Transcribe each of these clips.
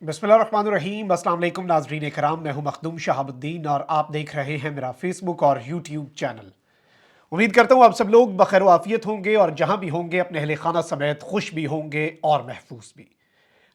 बिस्मिल्लाहिर्रहमानिर्रहीम। अस्सलाम वालेकुम नाज़रीन इकराम, मैं हूं मखदूम शहाबुद्दीन और आप देख रहे हैं मेरा फेसबुक और यूट्यूब चैनल। उम्मीद करता हूं आप सब लोग बखैर आफियत होंगे और जहां भी होंगे अपने अहले खाना समेत खुश भी होंगे और महफूज भी।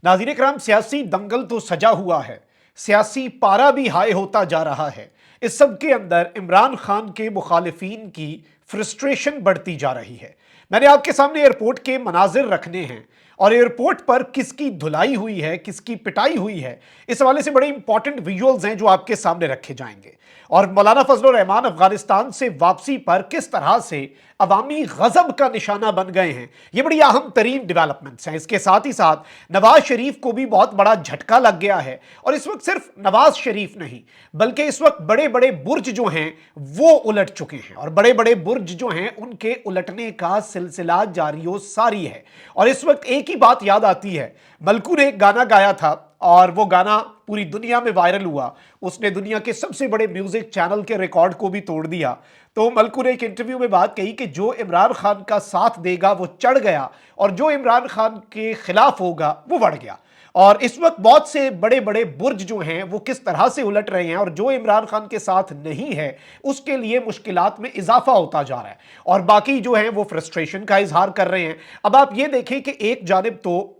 नाज़रीन इकराम, सियासी दंगल तो सजा हुआ है, सियासी पारा भी हाई होता जा रहा है। इस सब के अंदर इमरान खान के मुखालिफिन की फ्रस्ट्रेशन बढ़ती जा रही है। मैंने आपके सामने एयरपोर्ट के मनाजिर रखने हैं और एयरपोर्ट पर किसकी धुलाई हुई है, किसकी पिटाई हुई है, इस हवाले से बड़े इंपॉर्टेंट विजुअल्स हैं जो आपके सामने रखे जाएंगे। और मौलाना फजल रहमान अफगानिस्तान से वापसी पर किस तरह से अवामी गजब का निशाना बन गए हैं, ये बड़ी अहम तरीन डेवलपमेंट्स हैं। इसके साथ ही साथ नवाज शरीफ को भी बहुत बड़ा झटका लग गया है और इस वक्त सिर्फ नवाज शरीफ नहीं बल्कि इस वक्त बड़े बड़े बुर्ज जो हैं वो उलट चुके हैं और बड़े बड़े बुर्ज जो हैं उनके उलटने का सिलसिला जारियो सारी है। और इस वक्त एक ही बात याद आती है, मलकू ने एक गाना गाया था और वो गाना पूरी दुनिया में वायरल हुआ। उसने दुनिया के सबसे बड़े म्यूजिक चैनल के रिकॉर्ड को भी तोड़ दिया। तो मलकू ने एक इंटरव्यू में बात कही कि जो इमरान खान का साथ देगा वो चढ़ गया और जो इमरान खान के खिलाफ होगा वो बढ़ गया। और इस वक्त बहुत से बड़े बड़े बुर्ज जो हैं वो किस तरह से उलट रहे हैं और जो इमरान खान के साथ नहीं है उसके लिए मुश्किलात में इजाफा होता जा रहा है और बाकी जो है वो फ्रस्ट्रेशन का इजहार कर रहे हैं। अब आप ये देखें कि एक जानिब तो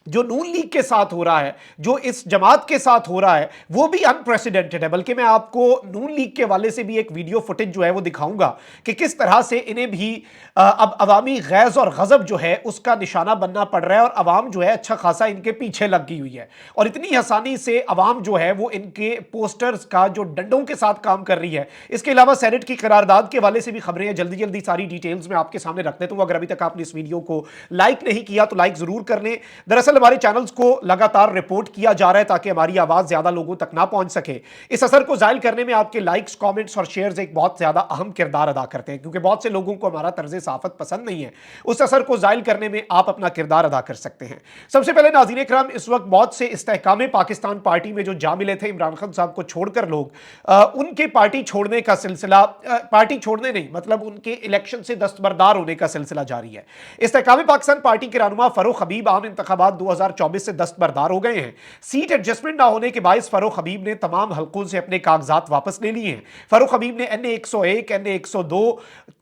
जो नून लीग के साथ हो रहा है, जो इस जमात के साथ हो रहा है, वो भी अनप्रेसिडेंटेड है। बल्कि मैं आपको नून लीग के वाले से भी एक वीडियो फुटेज जो है वो दिखाऊंगा कि किस तरह से इन्हें भी अब अवामी गैज़ और गजब जो है उसका निशाना बनना पड़ रहा है और अवाम जो है अच्छा खासा इनके पीछे लग गई हुई है और इतनी आसानी से अवाम जो है वो इनके पोस्टर्स का जो डंडों के साथ काम कर रही है। इसके अलावा सेनेट की करारदाद के वाले से भी खबरें हैं, जल्दी जल्दी सारी डिटेल्स में आपके सामने रख देता हूं। अगर अभी तक आपने इस वीडियो को लाइक नहीं किया तो लाइक जरूर कर लें। दरअसल हमारे चैनल्स को लगातार रिपोर्ट किया जा रहा है ताकि हमारी आवाज ज्यादा लोगों तक ना पहुंच सके। इस असर को जाहिर करने में आपके लाइक्स, कमेंट्स और शेयर्स एक बहुत ज्यादा अहम किरदार अदा करते हैं, क्योंकि बहुत से लोगों को हमारा तर्ज साफत पसंद नहीं है। उस असर को जाहिर करने में आप अपना किरदार अदा कर सकते हैं। सबसे पहले नाज़रीन इकराम, इस वक्त बहुत से इस्तेहकाम पाकिस्तान पार्टी में जो जा मिले थे इमरान खान साहब को छोड़कर लोग, उनके पार्टी छोड़ने का सिलसिला, पार्टी छोड़ने नहीं मतलब उनके इलेक्शन से दस्तबरदार होने का सिलसिला जारी है। इस्तेहकाम पाकिस्तान पार्टी के रहनुमा फरूख हबीब आम इंतखाबात 2024 से दस्तबरदार हो गए हैं। सीट एडजस्टमेंट ना होने के बायस फरूख हबीब ने तमाम हलकों से अपने कागजात वापस ले लिए हैं। फरूख हबीब ने NA 101, NA 102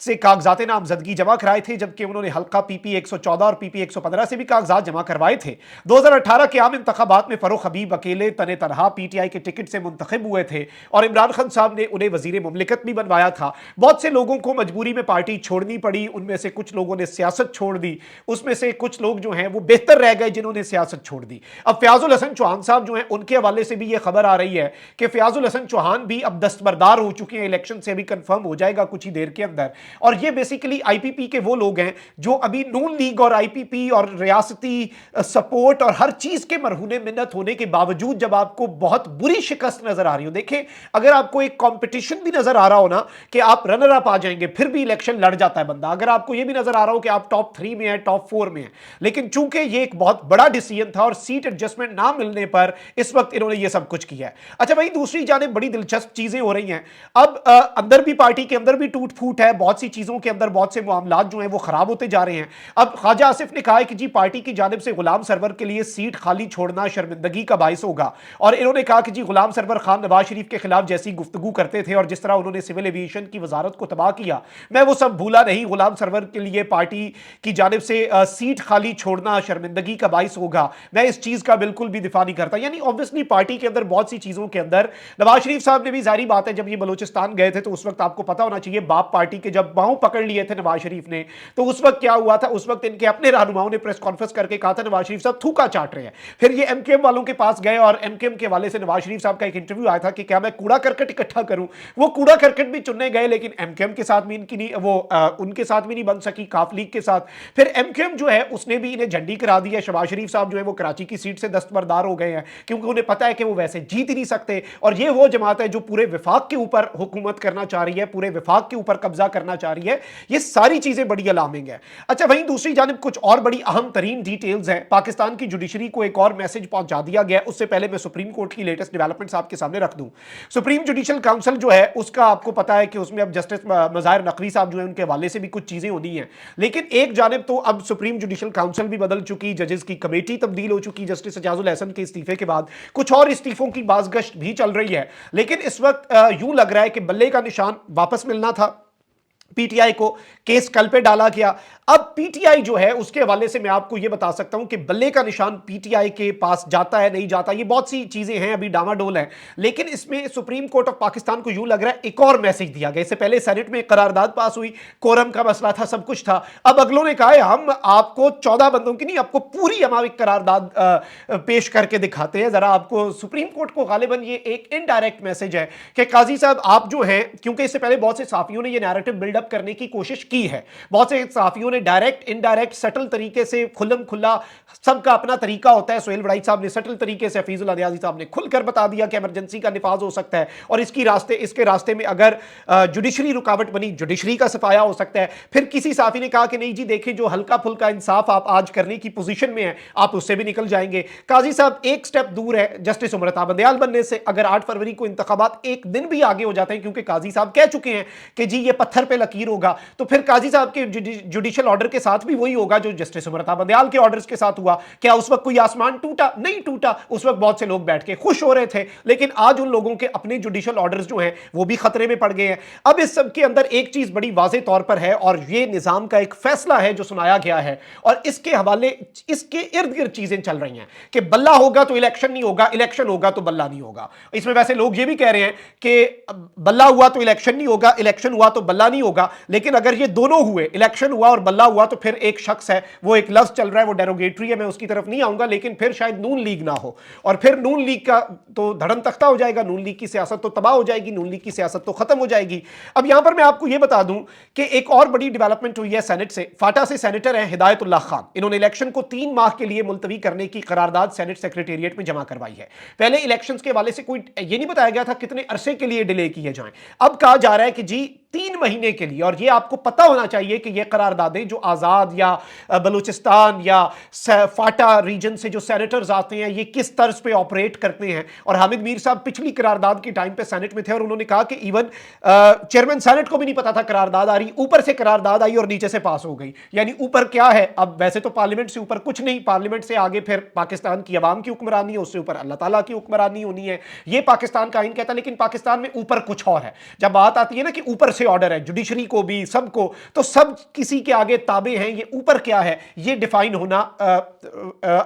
से कागजात नामजदगी जमा कराए थे, जबकि उन्होंने हल्का PP 114 और PP 115 से भी कागजात जमा करवाए थे। 2018 के आम इंतखाबात में फरूख हबीब अकेले तने तनहा PTI के टिकट से मुंतखब हुए थे और इमरान खान साहब ने उन्हें वजीर मुमलिकत भी बनवाया था। बहुत से लोगों को मजबूरी में पार्टी छोड़नी पड़ी, उनमें से कुछ लोगों ने सियासत छोड़ दी, उसमें से कुछ लोग जो हैं वो बेहतर रह गए जिन्होंने सियासत छोड़ दी। अब फयाजुल हसन चौहान साहब जो हैं उनके हवाले से भी ये खबर आ रही है कि फयाजुल हसन चौहान भी अब दस्तबरदार हो चुके हैं। इलेक्शन से अभी कंफर्म हो जाएगा कुछ ही देर के अंदर। और ये बेसिकली IPP के वो लोग हैं जो अभी नून लीग और IPP और रियासती सपोर्ट और हर चीज के मरहूने मिन्नत होने के बावजूद जब आपको बहुत बुरी शिकस्त नजर आ रही हो, देखें अगर आपको एक कंपटीशन भी नजर आ रहा हो ना कि आप रनर अप आ जाएंगे, फिर भी इलेक्शन लड़ जाता है बंदा। अगर आपको यह भी नजर आ रहा हो कि आप टॉप 3 में है, टॉप 4 में है, लेकिन चूंकि ये एक बहुत बड़ा डिसीजन था और सीट एडजस्टमेंट ना मिलने पर इस वक्त इन्होंने ये सब कुछ किया है। अच्छा भाई, दूसरी जानिब बड़ी दिलचस्प चीजें हो रही हैं। अब अंदर भी पार्टी के अंदर भी टूट फूट है, बहुत सी चीजों के अंदर बहुत से मामलात जो हैं वो खराब होते जा रहे हैं। अब ख्वाजा आसिफ ने कहा है कि जी पार्टी की जानिब से गुलाम सरवर के लिए सीट खाली छोड़ना शर्मिंदगी का बायस होगा और इन्होंने कहा कि जी गुलाम सरवर खान नवाज शरीफ के खिलाफ जैसी गुफ्तगू करते थे और जिस तरह उन्होंने सिविल एविएशन की वजारत को तबाह किया, मैं वो सब भूला नहीं। गुलाम सरवर के लिए पार्टी की जानिब से सीट खाली छोड़ना शर्मिंदगी का बायस होगा, मैं इस चीज का बिल्कुल भी दिफा नहीं करता। यानी ऑब्वियसली पार्टी के अंदर बहुत सी चीजों के अंदर नवाज शरीफ साहब ने भी, जारी बात है, जब ये बलोचिस्तान गए थे तो उस वक्त आपको पता होना चाहिए बाप पार्टी के जब बाहों पकड़ लिए थे नवाज शरीफ ने, तो उस वक्त क्या हुआ था, उस वक्त इनके अपने रहनुमाओं ने प्रेस कॉन्फ्रेंस करके कहा था नवाज शरीफ साहब थूका चाट रहे हैं। फिर ये MKM वालों के पास गए और MKM के वाले से नवाज शरीफ साहब का एक इंटरव्यू आया था कि क्या मैं कूड़ा करकट इकट्ठा करूं। वो कूड़ा करकट भी चुनने गए लेकिन MKM के साथ भी इनकी नहीं, वो उनके साथ भी नहीं बन सकी, काफ लीग के साथ। फिर MKM जो है उसने भी इन्हें झंडी करा दी है। शहबाज शरीफ साहब जो है वो कराची की सीट से दस्तबरदार हो गए हैं क्योंकि उन्हें पता है कि वो वैसे जीत ही नहीं सकते और ये वो जमात है जो पूरे विफाक के ऊपर हुकूमत करना चाह रही है, पूरे विफाक के ऊपर कब्जा करना चाह रही है। ये सारी चीजें बड़ी अलार्मिंग है। अच्छा वहीं दूसरी जानिब कुछ और बड़ी अहम तरीन डिटेल्स हैं। पाकिस्तान की जुडिशरी को एक और मैसेज पहुंचा दिया गया। उससे पहले मैं सुप्रीम कोर्ट की लेटेस्ट डेवलपमेंट्स आपके सामने रख दूं। सुप्रीम जुडिशल काउंसिल जो है उसका आपको पता है कि उसमें अब जस्टिस मज़ाहिर नकवी साहब जो है उनके हवाले से भी कुछ चीजें होनी है, लेकिन एक जानिब तो अब सुप्रीम जुडिशल काउंसिल भी बदल चुकी, जजेस की कमेटी तब्दील हो चुकी जस्टिस एजाजुल एहसन के इस्तीफे के बाद, कुछ और इस्तीफों की बाज़गश्त भी चल रही है। लेकिन इस वक्त यूं लग रहा है कि बल्ले का निशान वापस मिलना था पीटीआई को, केस कल पे डाला गया। अब पीटीआई जो है उसके हवाले से मैं आपको यह बता सकता हूं कि बल्ले का निशान पीटीआई के पास जाता है नहीं जाता, ये बहुत सी चीजें हैं, अभी डामाडोल है। लेकिन इसमें सुप्रीम कोर्ट ऑफ पाकिस्तान को यूं लग रहा है एक और मैसेज दिया गया। इससे पहले सेनेट में करारदाद पास हुई, कोरम का मसला था, सब कुछ था। अब अगलों ने कहा है हम आपको 14 बंदों की नहीं, आपको पूरी हमारी करारदाद पेश करके दिखाते हैं। जरा आपको सुप्रीम कोर्ट को गालिबन ये एक इनडायरेक्ट मैसेज है कि काजी साहब आप जो हैं, क्योंकि इससे पहले बहुत से सहाफियों ने ये नैरेटिव बिल्डअप करने की कोशिश की है, बहुत से सहाफियों ने डायरेक्ट इनडायरेक्ट सटल तरीके से, खुल्लम खुल्ला, सबका अपना तरीका होता है। सोहेल वड़ाई साहब ने सटल तरीके से, हफीजुल नियाज़ी साहब ने खुलकर बता दिया कि इमरजेंसी का निफाज हो सकता है और इसके रास्ते में अगर जुडिशरी रुकावट बनी, जुडिशरी का सफाया हो सकता है। फिर किसी साफी ने कहा कि नहीं जी देखिए, जो हल्का फुल्का इंसाफ आप आज करने की पोजीशन में है आप उससे भी निकल जाएंगे। काजी साहब एक स्टेप दूर है जस्टिस उमरता बंदयाल बनने से। अगर 8 फरवरी को इंतखाबात एक दिन भी आगे हो जाते हैं, क्योंकि काजी साहब कह चुके हैं कि जी ये पत्थर पे लकीर होगा, तो फिर काजी साहब के जुडिशियल ऑर्डर के साथ भी वही होगा जो जस्टिस उमरता बंदयाल के ऑर्डर्स के साथ हुआ। क्या उस वक्त कोई आसमान टूटा? नहीं टूटा। उस वक्त बहुत से लोग बैठ के खुश हो रहे थे, लेकिन आज उन लोगों के अपने जुडिशियल ऑर्डर्स जो हैं वो भी खतरे में पड़ गए हैं। अब इस सब के अंदर एक चीज बड़ी वाज़ेह तौर पर है, और ये निजाम का एक फैसला है जो सुनाया गया है, और इसके हवाले इसके इर्द गिर्द चीजें चल रही हैं कि बल्ला होगा तो इलेक्शन नहीं होगा, इलेक्शन होगा तो बल्ला नहीं होगा। इसमें वैसे लोग ये भी कह रहे हैं कि बल्ला हुआ तो इलेक्शन नहीं होगा, इलेक्शन हुआ तो बल्ला नहीं होगा। लेकिन अगर ये दोनों हुए, इलेक्शन हुआ और बल्ला हुआ, तो फिर एक शख्स है, वो एक लफ्ज चल रहा है, वो डेरोगेटरी है, मैं उसकी तरफ नहीं आऊंगा, लेकिन फिर शायद नून लीग ना हो, और फिर नून लीग का तो धड़म तख्ता हो जाएगा, नून लीग की सियासत तो तबाह हो जाएगी, नून लीग की सियासत तो खत्म हो जाएगी। अब यहां पर मैं आपको यह बता दूं कि एक और बड़ी डेवलपमेंट हुई है सेनेट से। फाटा से सेनेटर हैं हिदायतुल्लाह खान, इन्होंने इलेक्शन को 3 माह के लिए मुलतवी करने की करारदाद सेनेट सेक्रेटेरिएट में जमा करवाई है। पहले इलेक्शंस के हवाले से कोई ये नहीं बताया गया था कितने अरसे के लिए डिले किए जाएं। अब कहा जा रहा है कि जी 3 महीने के लिए, और ये आपको पता होना चाहिए कि ये करारदादें जो आजाद या बलूचिस्तान या फाटा रीजन से जो सेनेटर्स आते हैं ये किस तर्ज पे ऑपरेट करते हैं। और हामिद मीर साहब पिछली करारदाद के टाइम पे सेनेट में थे, और उन्होंने कहा कि इवन चेयरमैन सेनेट को भी नहीं पता था करारदाद आ रही, ऊपर से करारदाद आई और नीचे से पास हो गई। यानी ऊपर क्या है, अब वैसे तो पार्लियामेंट से ऊपर कुछ नहीं, पार्लियामेंट से आगे फिर पाकिस्तान की अवाम की हुक्मरानी है, उससे ऊपर अल्लाह ताला की हुक्मरानी होनी है, ये पाकिस्तान का आइन कहता है। लेकिन पाकिस्तान में ऊपर कुछ और है। जब बात आती है ना कि ऊपर से ऑर्डर है, जुडिशरी को भी, सबको, तो सब किसी के आगे ताबे हैं। ये ऊपर क्या है ये डिफाइन होना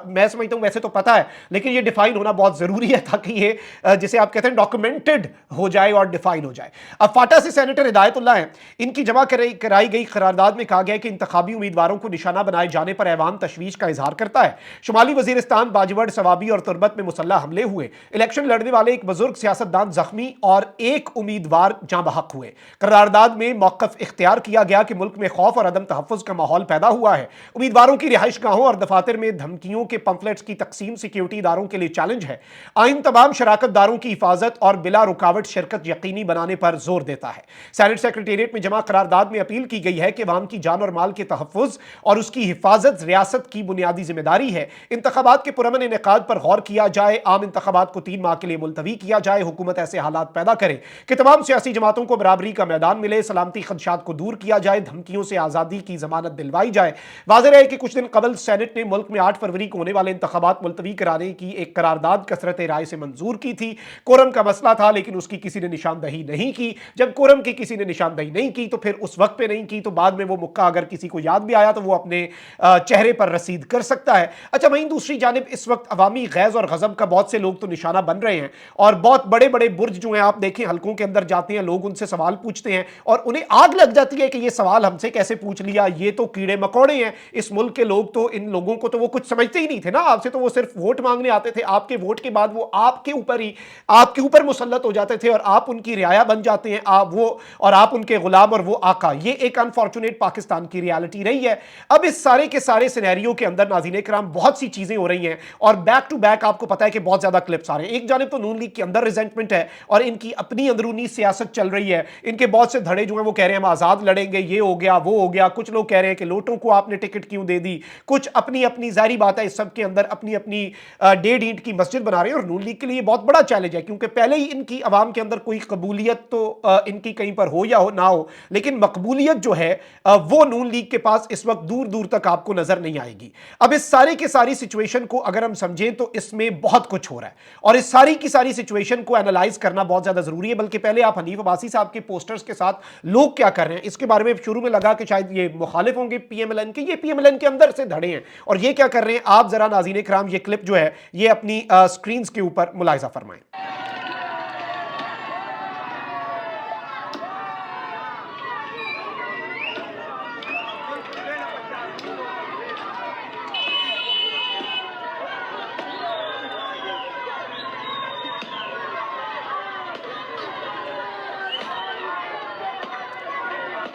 मैं समझता हूं, वैसे तो पता है, लेकिन ये डिफाइन होना बहुत जरूरी है ताकि ये जिसे आप कहते हैं डॉक्यूमेंटेड हो जाए और डिफाइन हो जाए। अब फाटा से सेनेटर हिदायतुल्लाह हैं, इनकी जमा कराई गई करारदाद में कहा गया कि इंतखाबी उम्मीदवारों को निशाना बनाए जाने पर ऐवान तशवीश का इजहार करता है। शुमाली वजीरिस्तान, बाजवड़, सवाबी और तुरबत में मुसल्लह हमले हुए, इलेक्शन लड़ने वाले एक बुजुर्ग सियासतदान जख्मी और एक उम्मीदवार जाँ बहक हुए। करारदाद में मौक़िफ़ इख्तियार किया गया कि मुल्क में खौफ और अदम तहफ़्फ़ुज़ का माहौल पैदा हुआ है। उम्मीदवारों की रिहाइश गाहों और दफातर में धमकियों के पंफलेट्स की तकसीम सिक्योरिटी इदारों के लिए चैलेंज है। आइन तमाम शराकतदारों की हिफाजत और बिला रुकावट शिरकत यकीनी बनाने पर जोर देता है। सेनेट सेक्रेटेरिएट में जमा करारदाद में अपील की गई है कि अवाम की जान और माल के तहफ़्फ़ुज़ और उसकी हिफाजत रियासत की बुनियादी जिम्मेदारी है। इंतखाबात के पुरअमन इनेकाद पर गौर किया जाए, आम इंतखाबात को 3 माह के लिए मुलतवी किया जाए, हुकूमत ऐसे हालात पैदा करे कि तमाम सियासी जमातों को बराबरी का मैदान मिले, सलामती खदशात को दूर किया जाए, धमकियों से आज़ादी की जमानत दिलवाई जाए। वाज़ेह है कि कुछ दिन कबल सेनेट ने मुल्क में 8 फरवरी को होने वाले इंतखाबात मुलतवी कराने की एक करारदाद कसरत राय से मंजूर की थी। कोरम का मसला था, लेकिन उसकी किसी ने निशानदही नहीं की। जब कोरम की किसी ने निशानदही नहीं की तो फिर उस वक्त पे नहीं की, तो बाद में वो मुक्का अगर किसी को याद भी आया तो वो अपने चेहरे पर रसीद कर सकता है। अच्छा, वहीं दूसरी जानिब इस वक्त अवामी गैज़ और गज़ब का बहुत से लोग तो निशाना बन रहे हैं, और बहुत बड़े बड़े बुर्ज जो हैं आप देखें हल्कों के अंदर जाते हैं लोग, उनसे सवाल पूछते हैं और उन्हें आग लग जाती है कि ये सवाल हमसे कैसे पूछ लिया, ये तो कीड़े मकोड़े हैं। इस मुल्क के लोग तो, इन लोगों को तो वो कुछ समझते ही नहीं थे ना आपसे, तो वो सिर्फ वोट मांगने आते थे। आपके वोट के बाद वो आपके ऊपर मुसल्लत हो जाते थे और आप उनकी रियाया बन जाते हैं, आप उनके गुलाम और वो आका। ये एक अनफॉर्चुनेट पाकिस्तान की रियलिटी रही है। अब इस सारे के सारे सिनेरियो के अंदर नाज़रीन इकराम बहुत सी चीजें हो रही हैं, और बैक टू बैक आपको पता है कि बहुत ज्यादा क्लिप्स आ रहे हैं। एक जानिब तो नून लीग के अंदर रिजेंटमेंट है और इनकी अपनी अंदरूनी सियासत चल रही है, इनके बहुत से धड़े जो हैं वो कह रहे हैं हम आज़ाद लड़ेंगे, ये हो गया वो हो गया। कुछ लोग कह रहे हैं कि लोटों को आपने टिकट क्यों दे दी, कुछ अपनी अपनी जाहिर बात है इस सब के अंदर अपनी अपनी 1.5 ईंट की मस्जिद बना रहे हैं। और नून लीग के लिए बहुत बड़ा चैलेंज है, क्योंकि पहले ही इनकी आवाम के अंदर कोई कबूलियत तो इनकी कहीं पर हो या हो ना हो, लेकिन मकबूलियत जो है वो नून लीग के पास इस वक्त दूर दूर तक आपको नजर नहीं आएगी। अब इस सारी की सारी सिचुएशन को अगर हम समझें तो इसमें बहुत कुछ हो रहा है, और इस सारी की सारी सिचुएशन को एनालाइज करना बहुत ज्यादा जरूरी है। बल्कि पहले आप हनीफ अब्बासी साहब के पोस्टर्स के साथ लोग क्या कर रहे हैं इसके बारे में शुरू में लगा कि शायद ये मुखालिफ होंगे पीएमएलएन के, ये पीएमएलएन के अंदर से धड़े हैं। और ये क्या कर रहे हैं, आप जरा नाज़रीन इकराम ये क्लिप जो है ये अपनी स्क्रीन के ऊपर मुलाहिजा फरमाएं।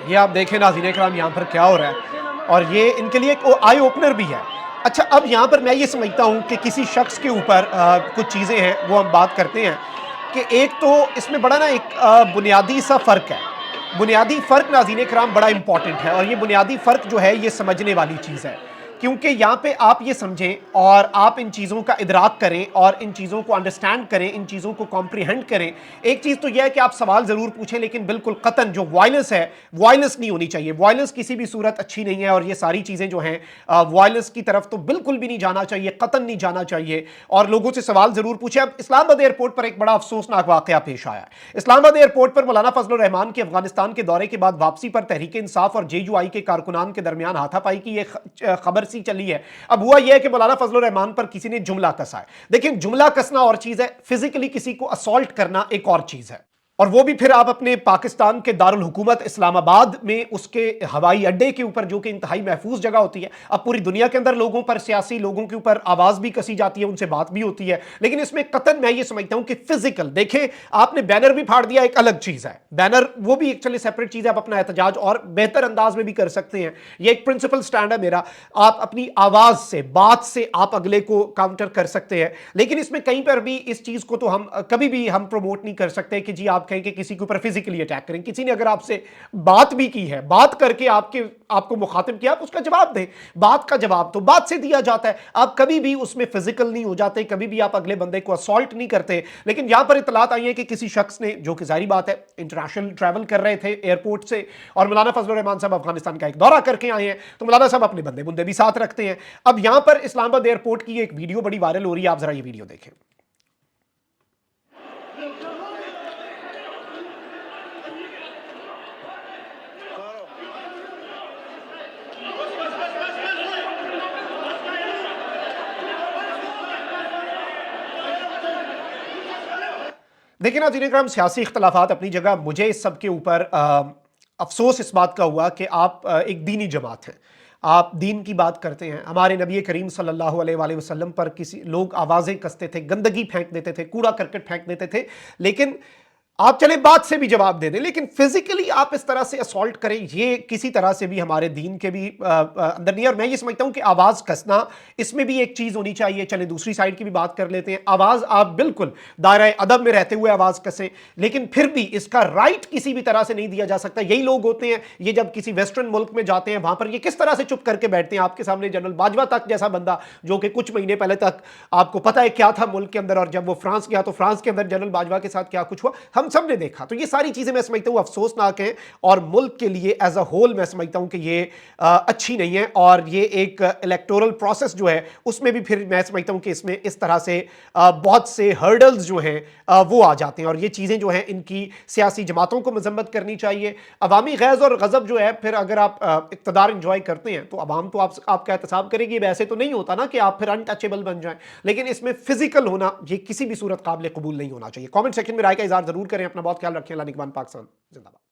ये आप देखें नाज़रीन इकराम यहाँ पर क्या हो रहा है, और ये इनके लिए एक आई ओपनर भी है। अच्छा, अब यहाँ पर मैं ये समझता हूँ कि किसी शख्स के ऊपर कुछ चीज़ें हैं वो हम बात करते हैं कि एक तो इसमें बड़ा ना एक बुनियादी सा फ़र्क है। बुनियादी फ़र्क नाज़रीन इकराम बड़ा इंपॉर्टेंट है, और ये बुनियादी फ़र्क जो है ये समझने वाली चीज़ है, क्योंकि यहाँ पे आप ये समझें और आप इन चीज़ों का इदराक करें और इन चीज़ों को अंडरस्टैंड करें, इन चीज़ों को कॉम्प्रीहेंड करें। एक चीज़ तो यह है कि आप सवाल ज़रूर पूछें, लेकिन बिल्कुल कतन जो वायलेंस है वायलेंस नहीं होनी चाहिए। वायलेंस किसी भी सूरत अच्छी नहीं है, और ये सारी चीज़ें जो हैं वायलेंस की तरफ तो बिल्कुल भी नहीं जाना चाहिए, कतन नहीं जाना चाहिए, और लोगों से सवाल ज़रूर पूछें। अब इस्लामाबाद एयरपोर्ट पर एक बड़ा अफसोसनाक वाक़या पेश आया है। इस्लामाबाद एयरपोर्ट पर मौलाना फजलुर रहमान के अफगानिस्तान के दौरे के बाद वापसी पर तहरीक इंसाफ और JUI के कारकुनान के दरमियान हाथापाई की एक खबर सी चली है। अब हुआ यह है कि मौलाना फजलुर रहमान पर किसी ने जुमला कसा है। देखिए, जुमला कसना और चीज है, फिजिकली किसी को असॉल्ट करना एक और चीज है, और वो भी फिर आप अपने पाकिस्तान के दारुल हुकूमत इस्लामाबाद में उसके हवाई अड्डे के ऊपर, जो कि इंतहाई महफूज जगह होती है। अब पूरी दुनिया के अंदर लोगों पर, सियासी लोगों के ऊपर आवाज भी कसी जाती है, उनसे बात भी होती है, लेकिन इसमें कतन मैं ये समझता हूं कि फिजिकल, देखें आपने बैनर भी फाड़ दिया, एक अलग चीज है, बैनर वो भी एक चले सेपरेट चीज है, आप अपना एहतजाज और बेहतर अंदाज में भी कर सकते हैं, ये एक प्रिंसिपल स्टैंड है मेरा। आप अपनी आवाज से, बात से आप अगले को काउंटर कर सकते हैं, लेकिन इसमें कहीं पर भी इस चीज को तो हम कभी भी हम प्रमोट नहीं कर सकते कि जी आप कहें कि किसी के ऊपर फिजिकली अटैक करें। किसी ने अगर आपसे बात भी की है, बात करके आपको मुखातिब किया, आप उसका जवाब दें। बात का जवाब तो बात से दिया जाता है, आप कभी भी उसमें फिजिकल नहीं हो जाते, कभी भी आप अगले बंदे को असॉल्ट नहीं करते। लेकिन यहां पर इतलात आई है कि किसी शख्स ने, जो कि जाहिर बात है इंटरनेशनल ट्रैवल कर रहे थे एयरपोर्ट से, और मौलाना फजलुर रहमान साहब अफगानिस्तान का एक दौरा करके आए हैं, तो मौलाना साहब अपने बंदे बुंदे भी साथ रखते हैं। अब यहां पर इस्लामाबाद एयरपोर्ट की एक वीडियो बड़ी वायरल हो रही है, आप जरा ये वीडियो देखें। देखिए नाज़रीन इकराम, सियासी इख्तलाफात अपनी जगह, मुझे इस सब के ऊपर अफसोस इस बात का हुआ कि आप एक दीनी जमात हैं, आप दीन की बात करते हैं। हमारे नबी करीम सल्लल्लाहु अलैहि वसल्लम पर किसी लोग आवाज़ें कसते थे, गंदगी फेंक देते थे, कूड़ा करकट फेंक देते थे, लेकिन आप चले बात से भी जवाब दे दें, लेकिन फिजिकली आप इस तरह से असॉल्ट करें, ये किसी तरह से भी हमारे दीन के भी अंदर नहीं है। और मैं ये समझता हूं कि आवाज़ कसना, इसमें भी एक चीज़ होनी चाहिए। चले दूसरी साइड की भी बात कर लेते हैं। आवाज़ आप बिल्कुल दायरा अदब में रहते हुए आवाज़ कसें, लेकिन फिर भी इसका राइट किसी भी तरह से नहीं दिया जा सकता। यही लोग होते हैं, ये जब किसी वेस्टर्न मुल्क में जाते हैं, वहां पर ये किस तरह से चुप करके बैठते हैं। आपके सामने जनरल बाजवा तक जैसा बंदा, जो कि कुछ महीने पहले तक आपको पता है क्या था मुल्क के अंदर, और जब वो फ्रांस गया तो फ्रांस के अंदर जनरल बाजवा के साथ क्या कुछ हुआ हम सब ने देखा। तो ये सारी चीजें मैं समझता हूं अफसोसनाक हैं, और मुल्क के लिए एज अ होल मैं समझता हूं कि ये अच्छी नहीं है। और ये एक इलेक्टोरल प्रोसेस जो है उसमें भी फिर मैं समझता हूं कि इसमें इस तरह से बहुत से हर्डल्स जो हैं वो आ जाते हैं, और ये चीजें जो हैं इनकी सियासी जमातों को मजम्मत करनी चाहिए। अवामी गैज़ और गज़ब जो है, फिर अगर आप इक़्तिदार इंजॉय करते हैं तो अवाम तो आपका एहतसाब करेगी। वैसे तो नहीं होता ना कि आप फिर अनटचेबल बन जाएं, लेकिन इसमें फिजिकल होना ये किसी भी सूरत काबिल कबूल नहीं होना चाहिए। कमेंट सेक्शन में राय का इज़हार जरूर करें। अपना बहुत ख्याल रखें। अल्लाह निगहबान। पाकिस्तान जिंदाबाद।